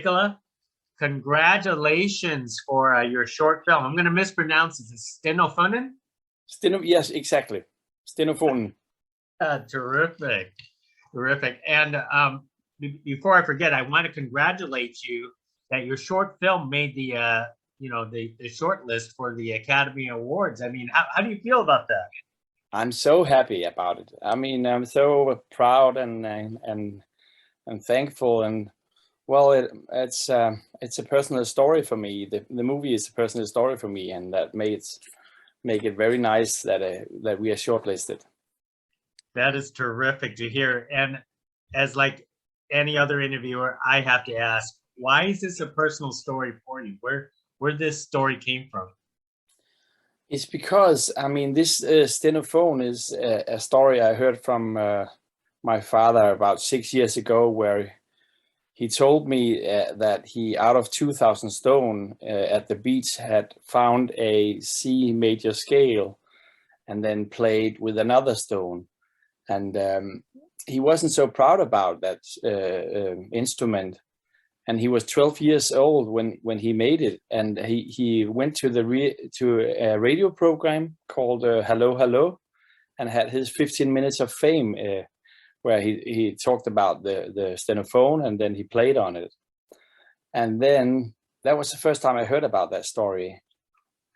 Nicolaj, congratulations for your short film. I'm going to mispronounce it. It's Stenofonen? Yes, exactly. Stenofonen. Terrific. Terrific. And before I forget, I want to congratulate you that your short film made the the short list for the Academy Awards. I mean, how do you feel about that? I'm so happy about it. I mean, I'm so proud and thankful, and well, it's a personal story for me. The movie is a personal story for me, and that make it very nice that we are shortlisted. That is terrific to hear. And as like any other interviewer, I have to ask, why is this a personal story for you? Where this story came from? It's because, I mean, this Stenophone is a story I heard from my father about 6 years ago, where he told me that he, out of 2,000 stone at the beach, had found a C major scale and then played with another stone. And he wasn't so proud about that instrument. And he was 12 years old when he made it, and he went to a radio program called Hello Hello, and had his 15 minutes of fame, where he talked about the Stenophone, and then he played on it. And then that was the first time I heard about that story.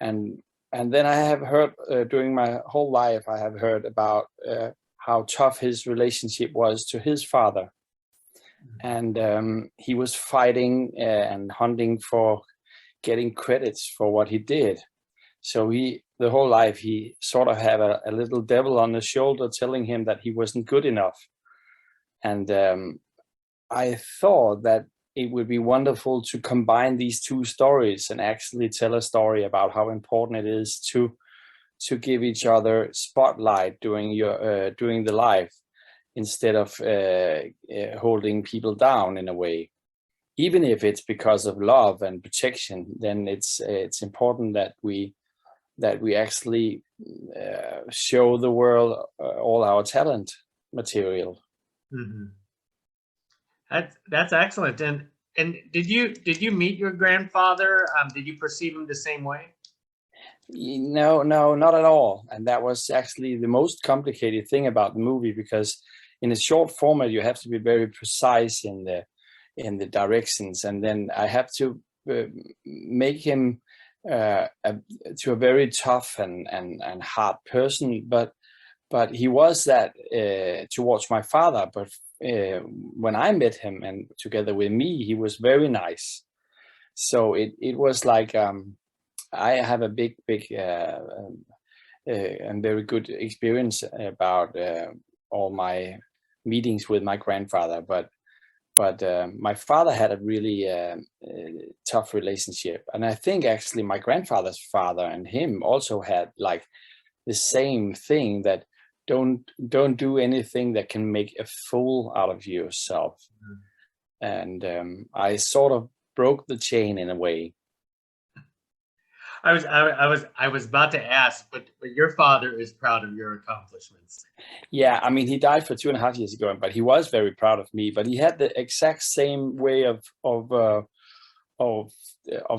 And then I have heard during my whole life, I have heard about how tough his relationship was to his father. And he was fighting and hunting for getting credits for what he did. So the whole life, he sort of had a little devil on his shoulder telling him that he wasn't good enough. And I thought that it would be wonderful to combine these two stories and actually tell a story about how important it is to give each other spotlight during the life, instead of holding people down in a way. Even if it's because of love and protection, then it's important that we actually show the world all our talent material. Mm-hmm. That's excellent. And did you meet your grandfather? Did you perceive him the same way? No, not at all. And that was actually the most complicated thing about the movie, because in a short format, you have to be very precise in the directions, and then I have to make him to a very tough and hard person. But he was that towards my father. But when I met him and together with me, he was very nice. So it was like I have a big and very good experience about all my meetings with my grandfather, but my father had a really tough relationship, and I think actually my grandfather's father and him also had like the same thing, that don't do anything that can make a fool out of yourself. Mm-hmm. And I sort of broke the chain in a way. I was about to ask, but your father is proud of your accomplishments. Yeah, I mean, he died for 2.5 years ago, but he was very proud of me. But he had the exact same way of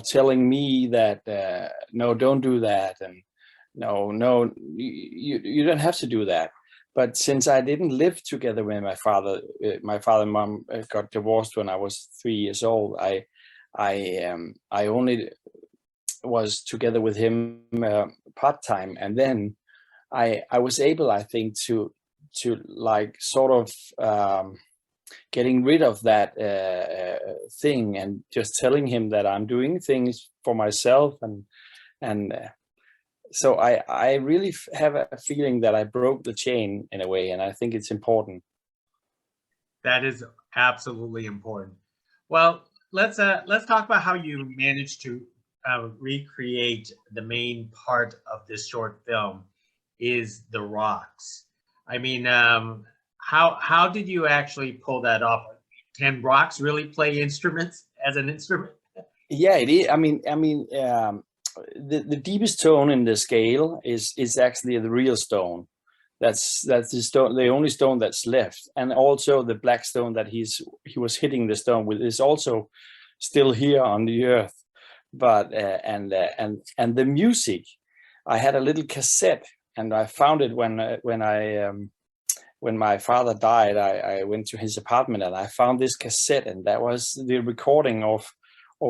telling me that no, don't do that, and no, you don't have to do that. But since I didn't live together with my father and mom got divorced when I was 3 years old. I only was together with him part-time, and then I was able, I think, to like sort of getting rid of that thing, and just telling him that I'm doing things for myself, and so I really have a feeling that I broke the chain in a way, and I think it's important. That is absolutely important. Well, let's talk about how you managed to recreate the main part of this short film, is the rocks. I mean, how did you actually pull that off? Can rocks really play instruments as an instrument? Yeah, it is. I mean, the deepest tone in the scale is actually the real stone. That's the stone, the only stone that's left, and also the black stone that he was hitting the stone with is also still here on the earth. But and the music, I had a little cassette, and I found it when my father died. I went to his apartment and I found this cassette, and that was the recording of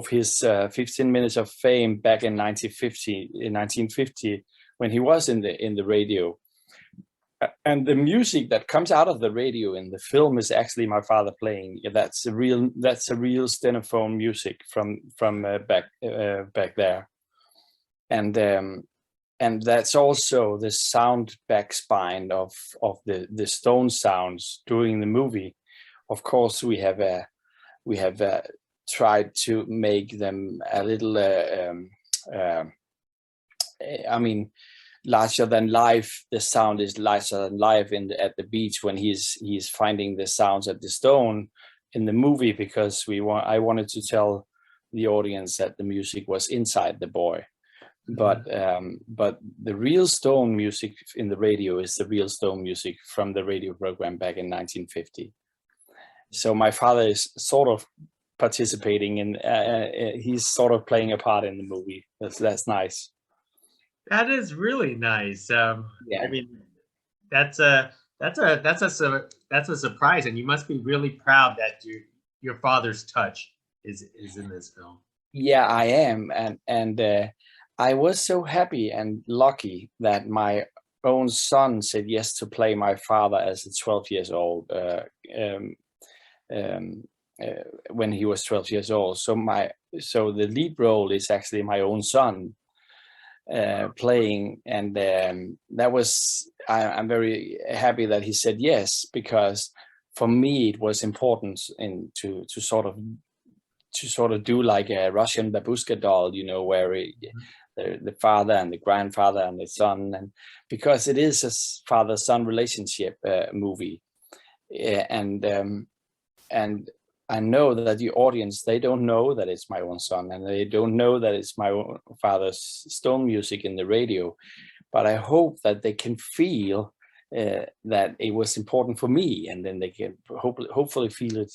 his 15 Minutes of Fame back in 1950, when he was in the radio. And the music that comes out of the radio in the film is actually my father playing. That's a real Stenophone music from back there, and that's also the sound backspine of the stone sounds during the movie. Of course, we have tried to make them a little, larger than life. The sound is larger than life at the beach when he's finding the sounds at the stone in the movie, because I wanted to tell the audience that the music was inside the boy. But the real stone music in the radio is the real stone music from the radio program back in 1950. So my father is sort of participating in, he's sort of playing a part in the movie. That's nice. That is really nice. Yeah. I mean, that's a surprise, and you must be really proud that your father's touch is in this film. Yeah, I am, and I was so happy and lucky that my own son said yes to play my father as a 12 years old. When he was 12 years old, so the lead role is actually my own son playing, and that was I'm very happy that he said yes, because for me it was important to sort of do like a Russian babushka doll, where the father and the grandfather and the son, and because it is a father-son relationship movie, and I know that the audience, they don't know that it's my own son, and they don't know that it's my own father's stone music in the radio. But I hope that they can feel that it was important for me, and then they can hopefully feel it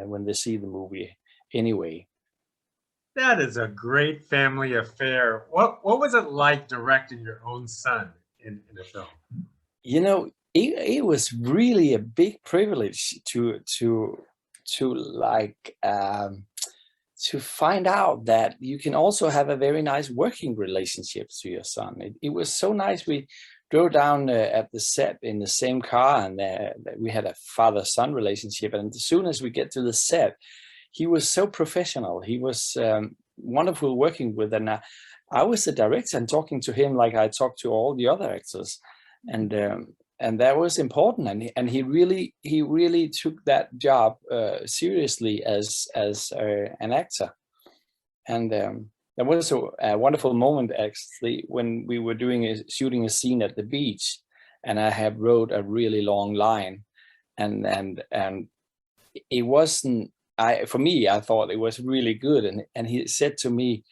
when they see the movie anyway. That is a great family affair. What was it like directing your own son in a film? It was really a big privilege to find out that you can also have a very nice working relationship to your son. It was so nice. We drove down at the set in the same car, and we had a father-son relationship. And as soon as we get to the set, he was so professional. He was wonderful working with, and I was the director and talking to him like I talked to all the other actors, and that was important. And he really took that job seriously as an actor. And there was a wonderful moment actually when we were shooting a scene at the beach, and I had wrote a really long line, and it wasn't. For me, I thought it was really good, and he said to me,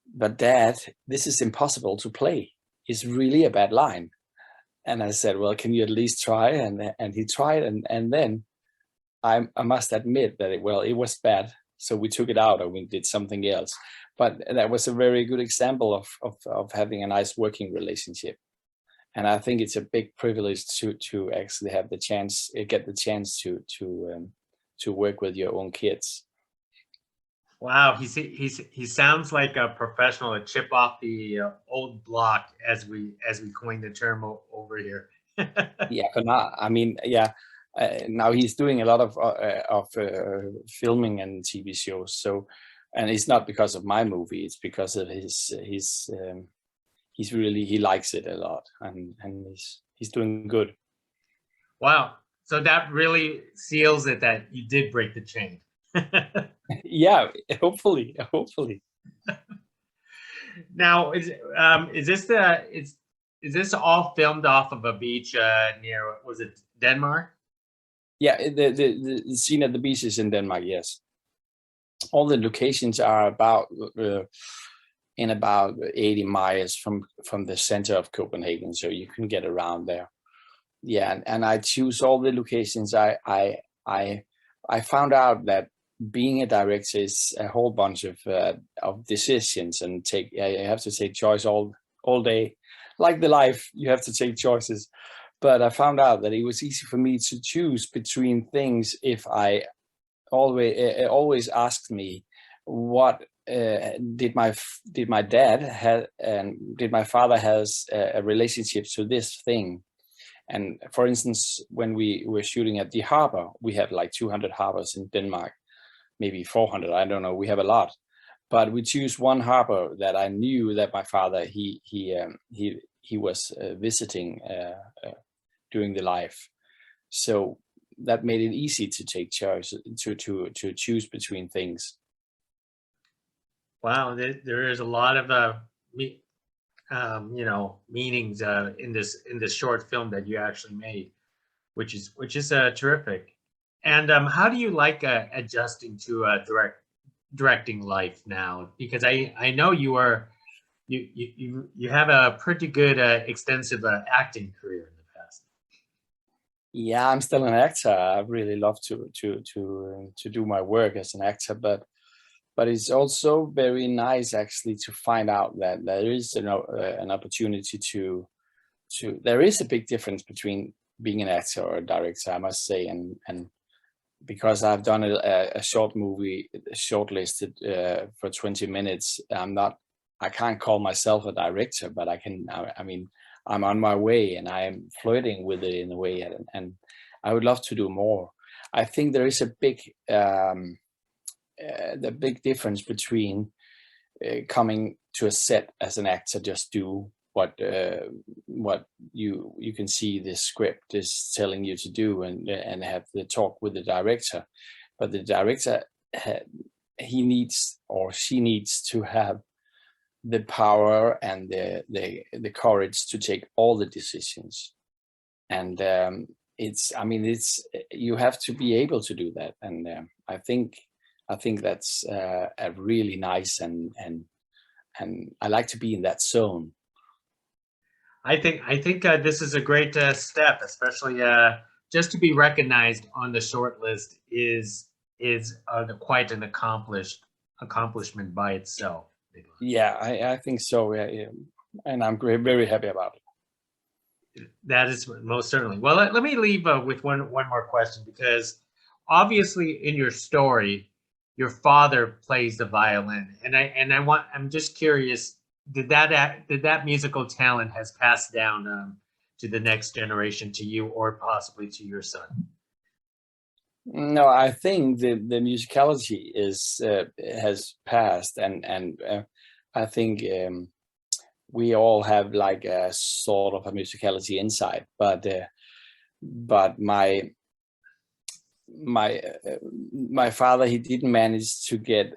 "But Dad, this is impossible to play. It's really a bad line." And I said, "Well, can you at least try?" And he tried, and then I must admit that it was bad. So we took it out and we did something else. But that was a very good example of having a nice working relationship. And I think it's a big privilege to actually have the chance, get the chance to work with your own kids. Wow, he sounds like a professional, a chip off the old block, as we coined the term over here. Yeah, for now, I mean, yeah. Now he's doing a lot of filming and TV shows. So, and it's not because of my movie; it's because of he likes it a lot, and he's doing good. Wow. So that really seals it that you did break the chain. Yeah, hopefully. Now, is this all filmed off of a beach near, was it Denmark? Yeah, the scene at the beach is in Denmark. Yes, all the locations are about 80 miles from the center of Copenhagen, so you can get around there. Yeah, and I choose all the locations. I found out that being a director is a whole bunch of decisions, and you have to take choice all day, like the life. You have to take choices. But I found out that it was easy for me to choose between things if I always asked me, what did my dad have, and did my father has a relationship to this thing? And for instance, when we were shooting at the harbor, we have like 200 harbors in Denmark, maybe 400, I don't know, we have a lot. But we choose one harbor that I knew that my father, he was visiting during the life. So that made it easy to take choice, to choose between things. Wow, there is a lot of meanings in this short film that you actually made, which is terrific. And how do you like adjusting to directing life now? Because I know you have a pretty good extensive acting career in the past. Yeah, I'm still an actor. I really love to do my work as an actor, but it's also very nice actually to find out that there is an opportunity to there is a big difference between being an actor or a director, I must say, and because I've done a short movie shortlisted for 20 minutes, I can't call myself a director, but I mean, I'm on my way and I'm flirting with it in a way, and I would love to do more. I think there is a big the big difference between coming to a set as an actor, just do what you can see the script is telling you to do, and have the talk with the director. But the director, he needs or she needs to have the power and the courage to take all the decisions. And it's you have to be able to do that. And I think that's a really nice, and I like to be in that zone. I think this is a great step, especially just to be recognized on the short list is quite an accomplishment by itself. Yeah, I think so. Yeah. And I'm very happy about it. That is most certainly. Well, let me leave with one more question, because obviously in your story, your father plays the violin, and I'm just curious, did that musical talent has passed down to the next generation, to you, or possibly to your son? No, I think the musicality has passed, and I think we all have like a sort of a musicality inside, but my father, he didn't manage to get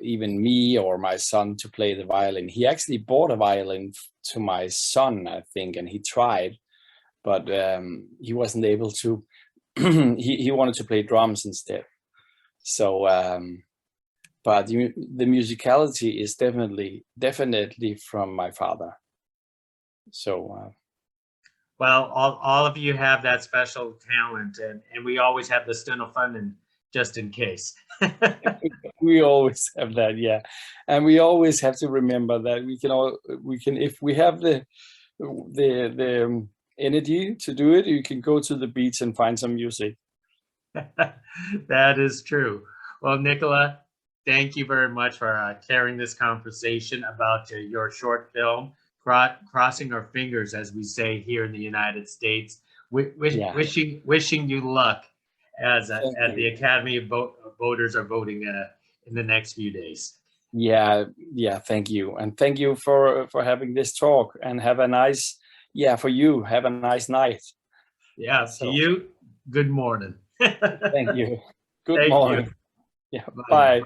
even me or my son to play the violin. He actually bought a violin to my son, I think, and he tried, but he wasn't able to. he wanted to play drums instead. So but the musicality is definitely from my father. So well, all of you have that special talent, and we always have the Stenofonen just in case. we always have that, yeah, and we always have to remember that we can if we have the energy to do it, you can go to the beach and find some music. That is true. Well, Nicolaj, thank you very much for carrying this conversation about your short film. Crossing our fingers, as we say here in the United States. Wishing you luck as the Academy of Voters are voting in the next few days. Yeah, thank you, and thank you for having this talk, and have a nice for you, have a nice night. Yeah, so, to you, good morning. Thank you. Good thank morning. You. Yeah, bye.